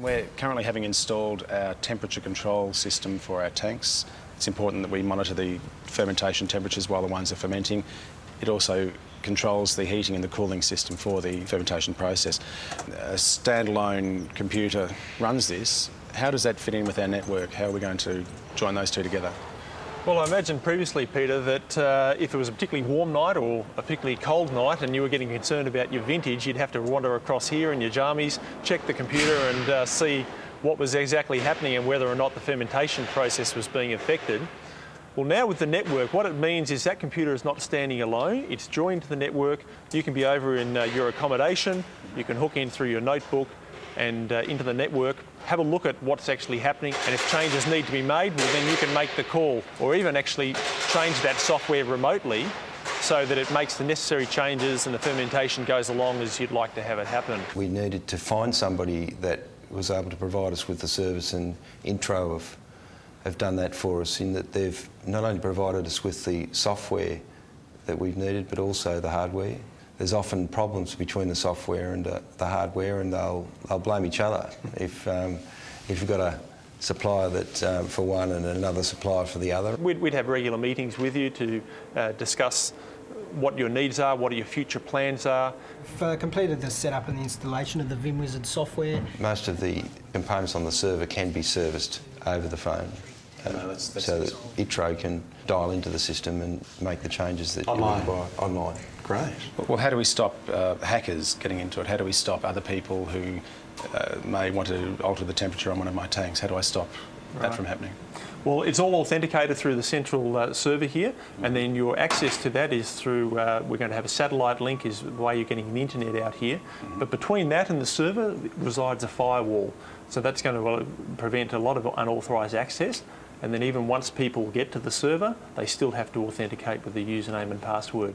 We're currently having installed our temperature control system for our tanks. It's important that we monitor the fermentation temperatures while the wines are fermenting. It also controls the heating and the cooling system for the fermentation process. A standalone computer runs this. How does that fit in with our network? How are we going to join those two together? Well, I imagine previously, Peter, that if it was a particularly warm night or a particularly cold night and you were getting concerned about your vintage, you'd have to wander across here in your jammies, check the computer and see what was exactly happening and whether or not the fermentation process was being affected. Well, now with the network, what it means is that computer is not standing alone. It's joined to the network. You can be over in your accommodation. You can hook in through your notebook and into the network, have a look at what's actually happening, and if changes need to be made, well, then you can make the call or even actually change that software remotely so that it makes the necessary changes and the fermentation goes along as you'd like to have it happen. We needed to find somebody that was able to provide us with the service, and Intro have done that for us, in that they've not only provided us with the software that we've needed but also the hardware. There's often problems between the software and the hardware, and they'll blame each other if you've got a supplier that for one and another supplier for the other. We'd have regular meetings with you to discuss what your needs are, what your future plans are. We've completed the setup and the installation of the VimWizard software. Most of the components on the server can be serviced over the phone. So that ITRO can dial into the system and make the changes that you require online. Great. Well, how do we stop hackers getting into it? How do we stop other people who may want to alter the temperature on one of my tanks? How do I stop that from happening? Well, it's all authenticated through the central server here, and then your access to that is through, we're going to have a satellite link is the way you're getting the internet out here. But between that and the server resides a firewall. So that's going to prevent a lot of unauthorised access. And then even once people get to the server, they still have to authenticate with the username and password.